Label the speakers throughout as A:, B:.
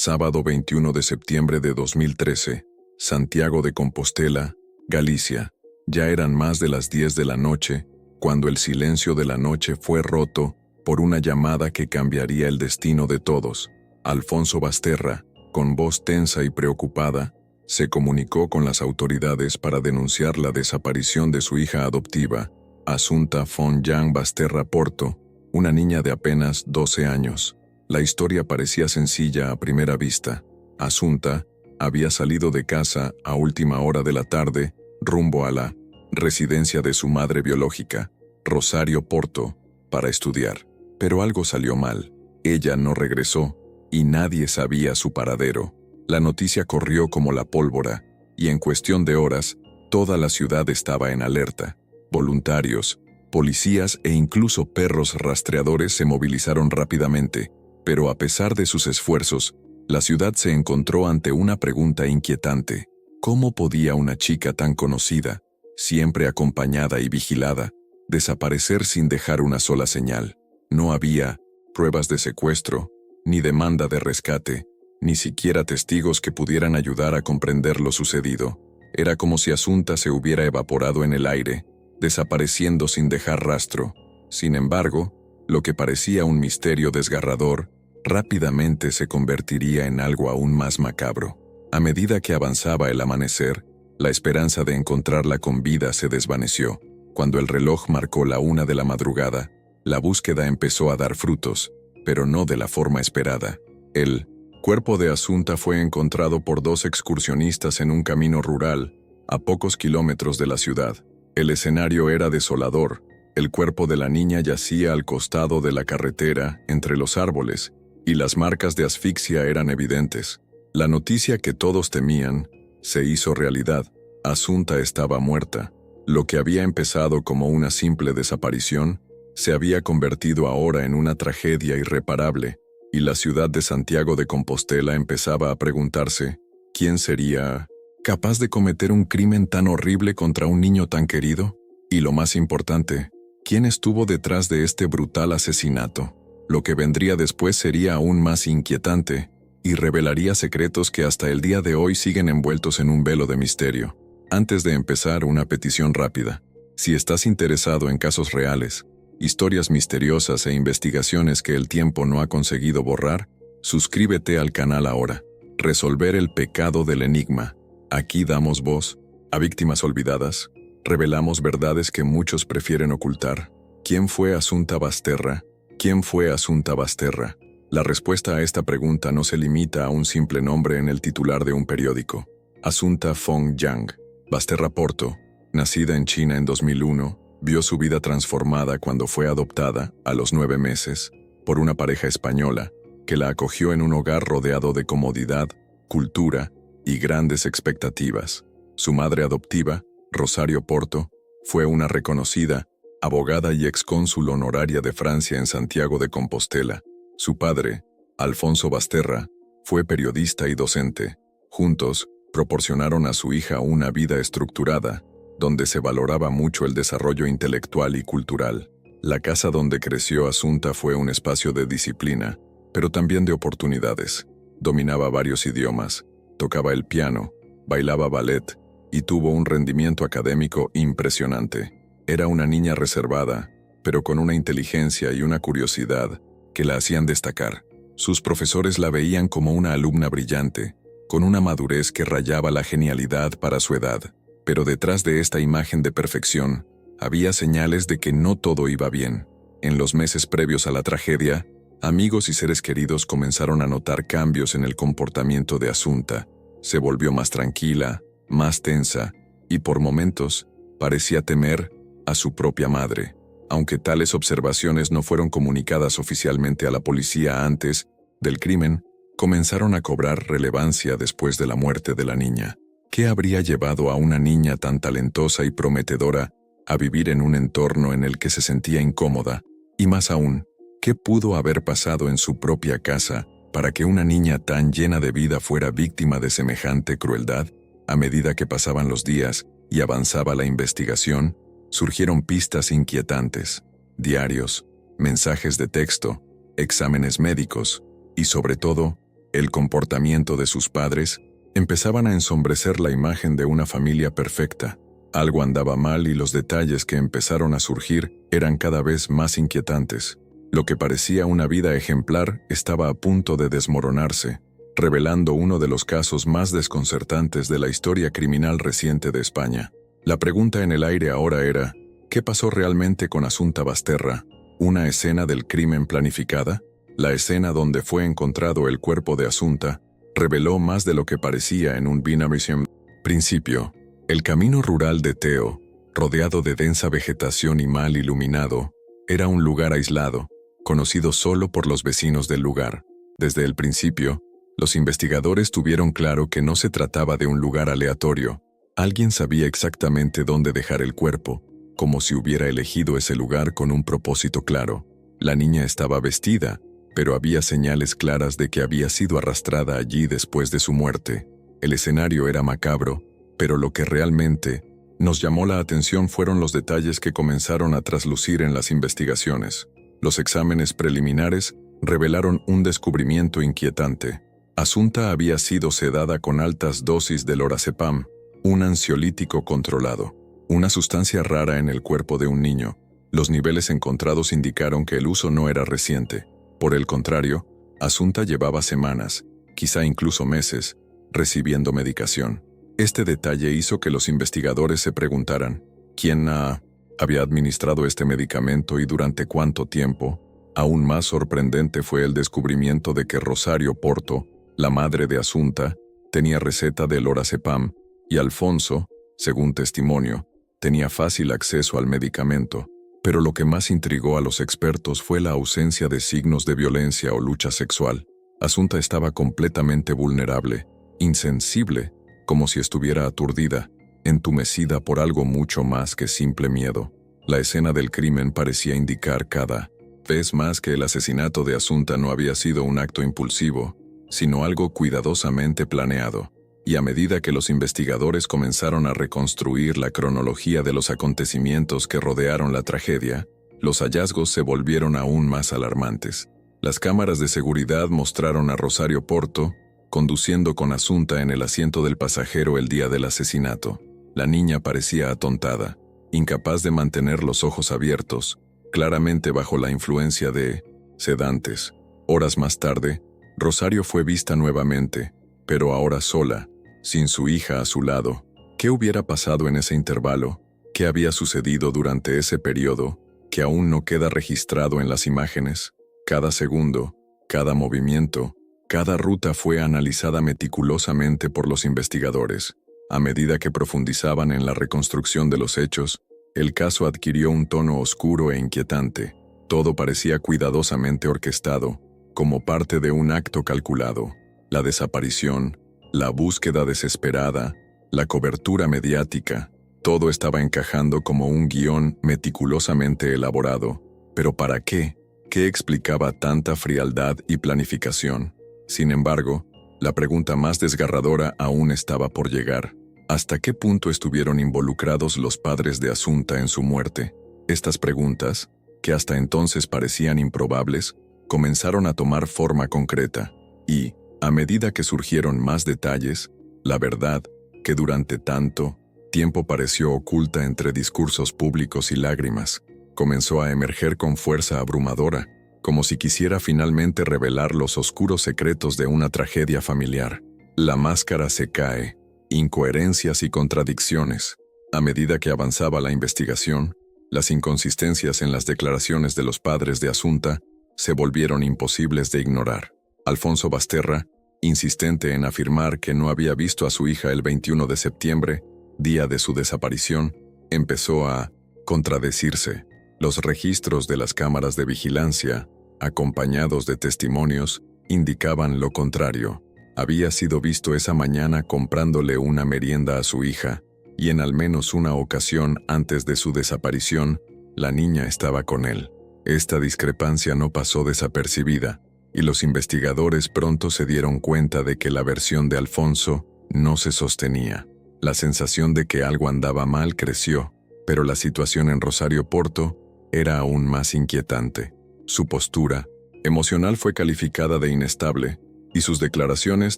A: Sábado 21 de septiembre de 2013, Santiago de Compostela, Galicia. Ya eran más de las 10 de la noche, cuando el silencio de la noche fue roto por una llamada que cambiaría el destino de todos. Alfonso Basterra, con voz tensa y preocupada, se comunicó con las autoridades para denunciar la desaparición de su hija adoptiva, Assunta von Jan Basterra Porto, una niña de apenas 12 años. La historia parecía sencilla a primera vista. Assunta había salido de casa a última hora de la tarde, rumbo a la residencia de su madre biológica, Rosario Porto, para estudiar. Pero algo salió mal. Ella no regresó, y nadie sabía su paradero. La noticia corrió como la pólvora, y en cuestión de horas, toda la ciudad estaba en alerta. Voluntarios, policías e incluso perros rastreadores se movilizaron rápidamente, pero a pesar de sus esfuerzos, la ciudad se encontró ante una pregunta inquietante. ¿Cómo podía una chica tan conocida, siempre acompañada y vigilada, desaparecer sin dejar una sola señal? No había pruebas de secuestro, ni demanda de rescate, ni siquiera testigos que pudieran ayudar a comprender lo sucedido. Era como si Assunta se hubiera evaporado en el aire, desapareciendo sin dejar rastro. Sin embargo, lo que parecía un misterio desgarrador, rápidamente se convertiría en algo aún más macabro. A medida que avanzaba el amanecer, la esperanza de encontrarla con vida se desvaneció. Cuando el reloj marcó la 1 de la madrugada, la búsqueda empezó a dar frutos, pero no de la forma esperada. El cuerpo de Assunta fue encontrado por 2 excursionistas en un camino rural, a pocos kilómetros de la ciudad. El escenario era desolador. El cuerpo de la niña yacía al costado de la carretera, entre los árboles, y las marcas de asfixia eran evidentes. La noticia que todos temían se hizo realidad. Assunta estaba muerta. Lo que había empezado como una simple desaparición se había convertido ahora en una tragedia irreparable, y la ciudad de Santiago de Compostela empezaba a preguntarse, ¿quién sería capaz de cometer un crimen tan horrible contra un niño tan querido? Y lo más importante, ¿quién estuvo detrás de este brutal asesinato? Lo que vendría después sería aún más inquietante, y revelaría secretos que hasta el día de hoy siguen envueltos en un velo de misterio. Antes de empezar, una petición rápida. Si estás interesado en casos reales, historias misteriosas e investigaciones que el tiempo no ha conseguido borrar, suscríbete al canal ahora. Resolver el pecado del enigma. Aquí damos voz a víctimas olvidadas. Revelamos verdades que muchos prefieren ocultar. ¿Quién fue Assunta Basterra? ¿Quién fue Assunta Basterra? La respuesta a esta pregunta no se limita a un simple nombre en el titular de un periódico. Assunta von Jan Basterra Porto, nacida en China en 2001, vio su vida transformada cuando fue adoptada, a los 9 meses, por una pareja española, que la acogió en un hogar rodeado de comodidad, cultura y grandes expectativas. Su madre adoptiva, Rosario Porto, fue una reconocida abogada y excónsul honoraria de Francia en Santiago de Compostela. Su padre, Alfonso Basterra, fue periodista y docente. Juntos, proporcionaron a su hija una vida estructurada, donde se valoraba mucho el desarrollo intelectual y cultural. La casa donde creció Assunta fue un espacio de disciplina, pero también de oportunidades. Dominaba varios idiomas, tocaba el piano, bailaba ballet y tuvo un rendimiento académico impresionante. Era una niña reservada, pero con una inteligencia y una curiosidad que la hacían destacar. Sus profesores la veían como una alumna brillante, con una madurez que rayaba la genialidad para su edad. Pero detrás de esta imagen de perfección, había señales de que no todo iba bien. En los meses previos a la tragedia, amigos y seres queridos comenzaron a notar cambios en el comportamiento de Assunta. Se volvió más tranquila, más tensa, y por momentos, parecía temer a su propia madre. Aunque tales observaciones no fueron comunicadas oficialmente a la policía antes del crimen, comenzaron a cobrar relevancia después de la muerte de la niña. ¿Qué habría llevado a una niña tan talentosa y prometedora a vivir en un entorno en el que se sentía incómoda? Y más aún, ¿qué pudo haber pasado en su propia casa para que una niña tan llena de vida fuera víctima de semejante crueldad? A medida que pasaban los días y avanzaba la investigación, surgieron pistas inquietantes, diarios, mensajes de texto, exámenes médicos y, sobre todo, el comportamiento de sus padres, empezaban a ensombrecer la imagen de una familia perfecta. Algo andaba mal y los detalles que empezaron a surgir eran cada vez más inquietantes. Lo que parecía una vida ejemplar estaba a punto de desmoronarse, revelando uno de los casos más desconcertantes de la historia criminal reciente de España. La pregunta en el aire ahora era, ¿qué pasó realmente con Assunta Basterra? ¿Una escena del crimen planificada? La escena donde fue encontrado el cuerpo de Assunta reveló más de lo que parecía en un binario. Principio. El camino rural de Teo, rodeado de densa vegetación y mal iluminado, era un lugar aislado, conocido solo por los vecinos del lugar. Desde el principio, los investigadores tuvieron claro que no se trataba de un lugar aleatorio. Alguien sabía exactamente dónde dejar el cuerpo, como si hubiera elegido ese lugar con un propósito claro. La niña estaba vestida, pero había señales claras de que había sido arrastrada allí después de su muerte. El escenario era macabro, pero lo que realmente nos llamó la atención fueron los detalles que comenzaron a traslucir en las investigaciones. Los exámenes preliminares revelaron un descubrimiento inquietante. Assunta había sido sedada con altas dosis de lorazepam, un ansiolítico controlado, una sustancia rara en el cuerpo de un niño. Los niveles encontrados indicaron que el uso no era reciente. Por el contrario, Assunta llevaba semanas, quizá incluso meses, recibiendo medicación. Este detalle hizo que los investigadores se preguntaran, ¿quién había administrado este medicamento y durante cuánto tiempo? Aún más sorprendente fue el descubrimiento de que Rosario Porto, la madre de Assunta, tenía receta de lorazepam, y Alfonso, según testimonio, tenía fácil acceso al medicamento. Pero lo que más intrigó a los expertos fue la ausencia de signos de violencia o lucha sexual. Assunta estaba completamente vulnerable, insensible, como si estuviera aturdida, entumecida por algo mucho más que simple miedo. La escena del crimen parecía indicar cada vez más que el asesinato de Assunta no había sido un acto impulsivo, sino algo cuidadosamente planeado. Y a medida que los investigadores comenzaron a reconstruir la cronología de los acontecimientos que rodearon la tragedia, los hallazgos se volvieron aún más alarmantes. Las cámaras de seguridad mostraron a Rosario Porto conduciendo con Assunta en el asiento del pasajero el día del asesinato. La niña parecía atontada, incapaz de mantener los ojos abiertos, claramente bajo la influencia de sedantes. Horas más tarde, Rosario fue vista nuevamente, pero ahora sola, sin su hija a su lado. ¿Qué hubiera pasado en ese intervalo? ¿Qué había sucedido durante ese periodo que aún no queda registrado en las imágenes? Cada segundo, cada movimiento, cada ruta fue analizada meticulosamente por los investigadores. A medida que profundizaban en la reconstrucción de los hechos, el caso adquirió un tono oscuro e inquietante. Todo parecía cuidadosamente orquestado, como parte de un acto calculado. La desaparición, la búsqueda desesperada, la cobertura mediática, todo estaba encajando como un guión meticulosamente elaborado. ¿Pero para qué? ¿Qué explicaba tanta frialdad y planificación? Sin embargo, la pregunta más desgarradora aún estaba por llegar. ¿Hasta qué punto estuvieron involucrados los padres de Assunta en su muerte? Estas preguntas, que hasta entonces parecían improbables, comenzaron a tomar forma concreta. Y, a medida que surgieron más detalles, la verdad, que durante tanto tiempo pareció oculta entre discursos públicos y lágrimas, comenzó a emerger con fuerza abrumadora, como si quisiera finalmente revelar los oscuros secretos de una tragedia familiar. La máscara se cae, incoherencias y contradicciones. A medida que avanzaba la investigación, las inconsistencias en las declaraciones de los padres de Assunta se volvieron imposibles de ignorar. Alfonso Basterra, insistente en afirmar que no había visto a su hija el 21 de septiembre, día de su desaparición, empezó a contradecirse. Los registros de las cámaras de vigilancia, acompañados de testimonios, indicaban lo contrario. Había sido visto esa mañana comprándole una merienda a su hija, y en al menos una ocasión antes de su desaparición, la niña estaba con él. Esta discrepancia no pasó desapercibida, y los investigadores pronto se dieron cuenta de que la versión de Alfonso no se sostenía. La sensación de que algo andaba mal creció, pero la situación en Rosario Porto era aún más inquietante. Su postura emocional fue calificada de inestable, y sus declaraciones,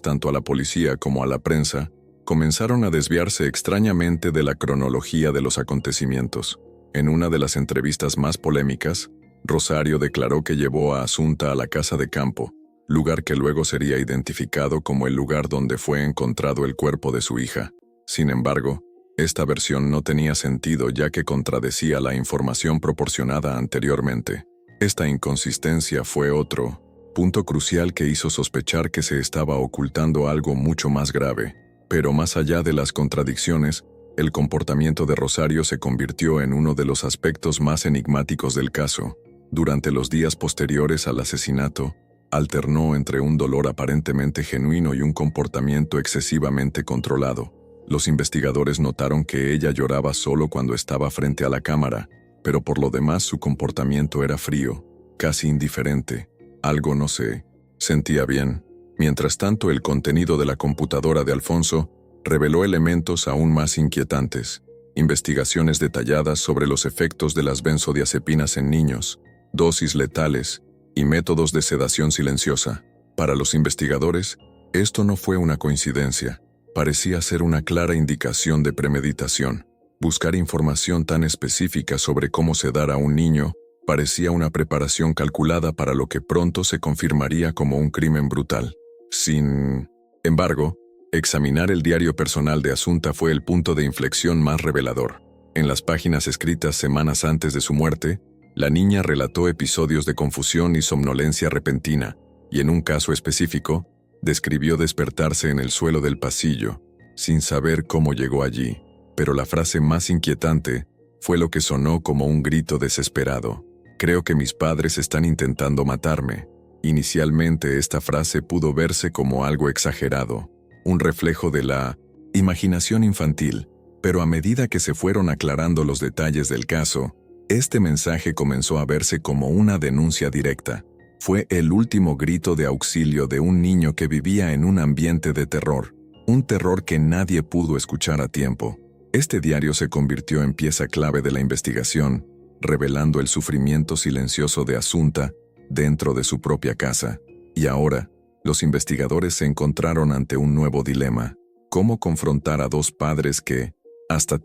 A: tanto a la policía como a la prensa, comenzaron a desviarse extrañamente de la cronología de los acontecimientos. En una de las entrevistas más polémicas, Rosario declaró que llevó a Asunta a la casa de campo, lugar que luego sería identificado como el lugar donde fue encontrado el cuerpo de su hija. Sin embargo, esta versión no tenía sentido ya que contradecía la información proporcionada anteriormente. Esta inconsistencia fue otro punto crucial que hizo sospechar que se estaba ocultando algo mucho más grave. Pero más allá de las contradicciones, el comportamiento de Rosario se convirtió en uno de los aspectos más enigmáticos del caso. Durante los días posteriores al asesinato, alternó entre un dolor aparentemente genuino y un comportamiento excesivamente controlado. Los investigadores notaron que ella lloraba solo cuando estaba frente a la cámara, pero por lo demás su comportamiento era frío, casi indiferente. Algo no se sentía bien. Mientras tanto, el contenido de la computadora de Alfonso reveló elementos aún más inquietantes. Investigaciones detalladas sobre los efectos de las benzodiazepinas en niños, dosis letales y métodos de sedación silenciosa. Para los investigadores, esto no fue una coincidencia. Parecía ser una clara indicación de premeditación. Buscar información tan específica sobre cómo sedar a un niño parecía una preparación calculada para lo que pronto se confirmaría como un crimen brutal. Sin embargo, examinar el diario personal de Asunta fue el punto de inflexión más revelador. En las páginas escritas semanas antes de su muerte, la niña relató episodios de confusión y somnolencia repentina, y en un caso específico, describió despertarse en el suelo del pasillo, sin saber cómo llegó allí. Pero la frase más inquietante fue lo que sonó como un grito desesperado. Creo que mis padres están intentando matarme. Inicialmente esta frase pudo verse como algo exagerado, un reflejo de la imaginación infantil, pero a medida que se fueron aclarando los detalles del caso, este mensaje comenzó a verse como una denuncia directa. Fue el último grito de auxilio de un niño que vivía en un ambiente de terror, un terror que nadie pudo escuchar a tiempo. Este diario se convirtió en pieza clave de la investigación, revelando el sufrimiento silencioso de Asunta dentro de su propia casa. Y ahora, los investigadores se encontraron ante un nuevo dilema: cómo confrontar a dos padres que, hasta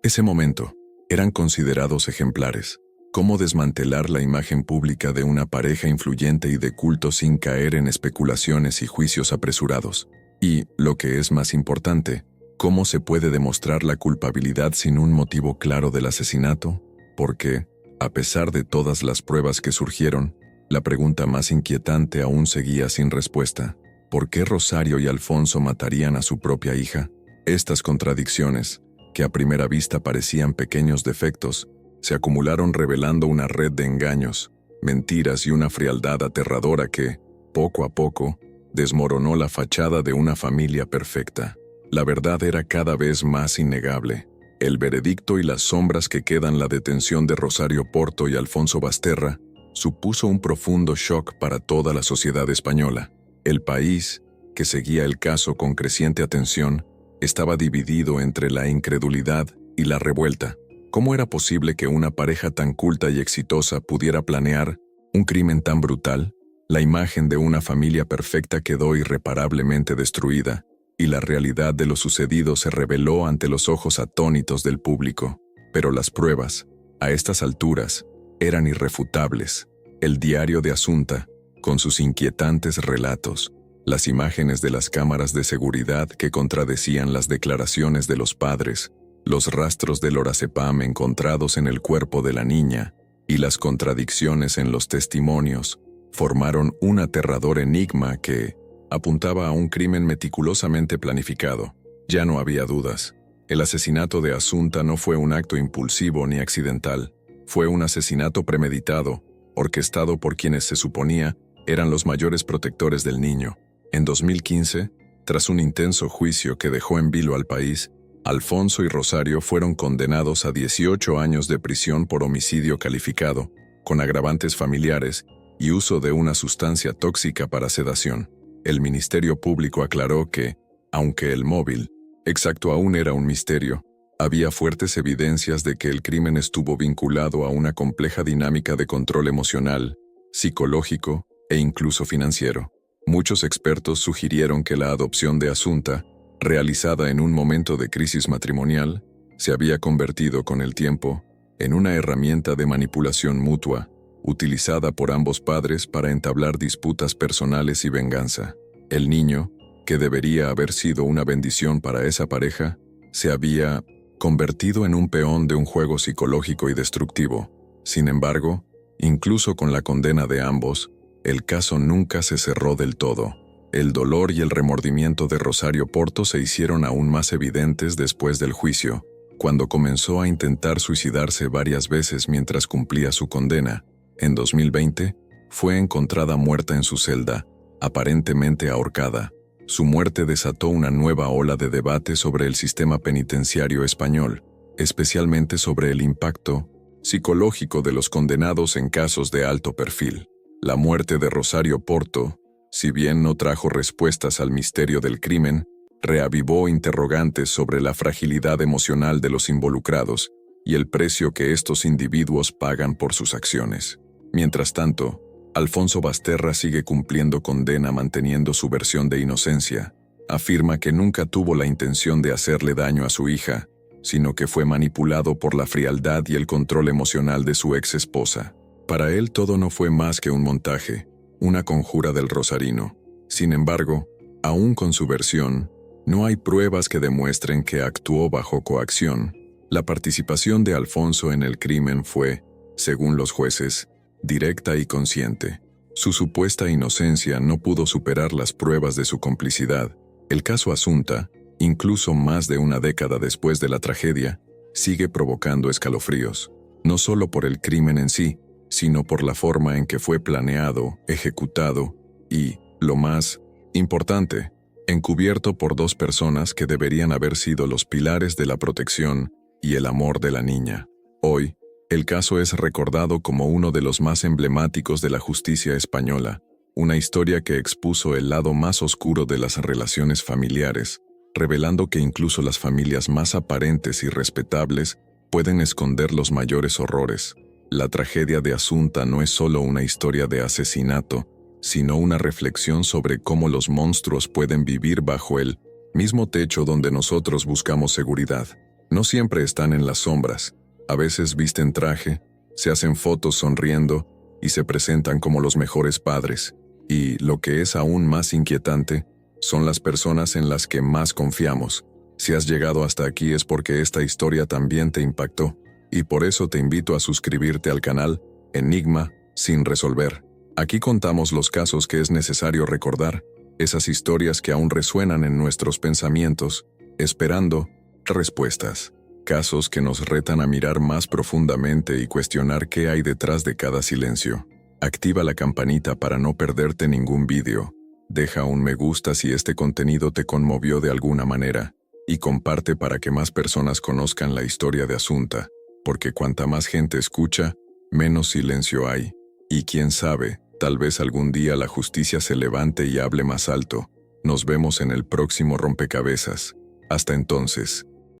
A: ese momento, eran considerados ejemplares. Cómo desmantelar la imagen pública de una pareja influyente y de culto sin caer en especulaciones y juicios apresurados. Y, lo que es más importante, cómo se puede demostrar la culpabilidad sin un motivo claro del asesinato, porque, a pesar de todas las pruebas que surgieron, la pregunta más inquietante aún seguía sin respuesta. ¿Por qué Rosario y Alfonso matarían a su propia hija? Estas contradicciones, que a primera vista parecían pequeños defectos, se acumularon revelando una red de engaños, mentiras y una frialdad aterradora que, poco a poco, desmoronó la fachada de una familia perfecta. La verdad era cada vez más innegable. El veredicto y las sombras que quedan, la detención de Rosario Porto y Alfonso Basterra, supuso un profundo shock para toda la sociedad española. El país, que seguía el caso con creciente atención, estaba dividido entre la incredulidad y la revuelta. ¿Cómo era posible que una pareja tan culta y exitosa pudiera planear un crimen tan brutal? La imagen de una familia perfecta quedó irreparablemente destruida, y la realidad de lo sucedido se reveló ante los ojos atónitos del público. Pero las pruebas, a estas alturas, eran irrefutables. El diario de Asunta, con sus inquietantes relatos, las imágenes de las cámaras de seguridad que contradecían las declaraciones de los padres, los rastros del lorazepam encontrados en el cuerpo de la niña y las contradicciones en los testimonios, formaron un aterrador enigma que apuntaba a un crimen meticulosamente planificado. Ya no había dudas. El asesinato de Asunta no fue un acto impulsivo ni accidental. Fue un asesinato premeditado, orquestado por quienes se suponía eran los mayores protectores del niño. En 2015, tras un intenso juicio que dejó en vilo al país, Alfonso y Rosario fueron condenados a 18 años de prisión por homicidio calificado, con agravantes familiares y uso de una sustancia tóxica para sedación. El Ministerio Público aclaró que, aunque el móvil exacto aún era un misterio, había fuertes evidencias de que el crimen estuvo vinculado a una compleja dinámica de control emocional, psicológico e incluso financiero. Muchos expertos sugirieron que la adopción de Asunta, realizada en un momento de crisis matrimonial, se había convertido con el tiempo en una herramienta de manipulación mutua, utilizada por ambos padres para entablar disputas personales y venganza. El niño, que debería haber sido una bendición para esa pareja, se había convertido en un peón de un juego psicológico y destructivo. Sin embargo, incluso con la condena de ambos, el caso nunca se cerró del todo. El dolor y el remordimiento de Rosario Porto se hicieron aún más evidentes después del juicio, cuando comenzó a intentar suicidarse varias veces mientras cumplía su condena. En 2020, fue encontrada muerta en su celda, aparentemente ahorcada. Su muerte desató una nueva ola de debate sobre el sistema penitenciario español, especialmente sobre el impacto psicológico de los condenados en casos de alto perfil. La muerte de Rosario Porto, si bien no trajo respuestas al misterio del crimen, reavivó interrogantes sobre la fragilidad emocional de los involucrados y el precio que estos individuos pagan por sus acciones. Mientras tanto, Alfonso Basterra sigue cumpliendo condena manteniendo su versión de inocencia. Afirma que nunca tuvo la intención de hacerle daño a su hija, sino que fue manipulado por la frialdad y el control emocional de su ex esposa. Para él todo no fue más que un montaje, una conjura del rosarino. Sin embargo, aún con su versión, no hay pruebas que demuestren que actuó bajo coacción. La participación de Alfonso en el crimen fue, según los jueces, directa y consciente. Su supuesta inocencia no pudo superar las pruebas de su complicidad. El caso Asunta, incluso más de una década después de la tragedia, sigue provocando escalofríos, no solo por el crimen en sí, sino por la forma en que fue planeado, ejecutado y, lo más importante, encubierto por dos personas que deberían haber sido los pilares de la protección y el amor de la niña. Hoy, el caso es recordado como uno de los más emblemáticos de la justicia española, una historia que expuso el lado más oscuro de las relaciones familiares, revelando que incluso las familias más aparentes y respetables pueden esconder los mayores horrores. La tragedia de Asunta no es solo una historia de asesinato, sino una reflexión sobre cómo los monstruos pueden vivir bajo el mismo techo donde nosotros buscamos seguridad. No siempre están en las sombras. A veces visten traje, se hacen fotos sonriendo y se presentan como los mejores padres. Y, lo que es aún más inquietante, son las personas en las que más confiamos. Si has llegado hasta aquí es porque esta historia también te impactó, y por eso te invito a suscribirte al canal Enigma sin resolver. Aquí contamos los casos que es necesario recordar, esas historias que aún resuenan en nuestros pensamientos, esperando respuestas. Casos que nos retan a mirar más profundamente y cuestionar qué hay detrás de cada silencio. Activa la campanita para no perderte ningún vídeo. Deja un me gusta si este contenido te conmovió de alguna manera. Y comparte para que más personas conozcan la historia de Asunta. Porque cuanta más gente escucha, menos silencio hay. Y quién sabe, tal vez algún día la justicia se levante y hable más alto. Nos vemos en el próximo rompecabezas. Hasta entonces.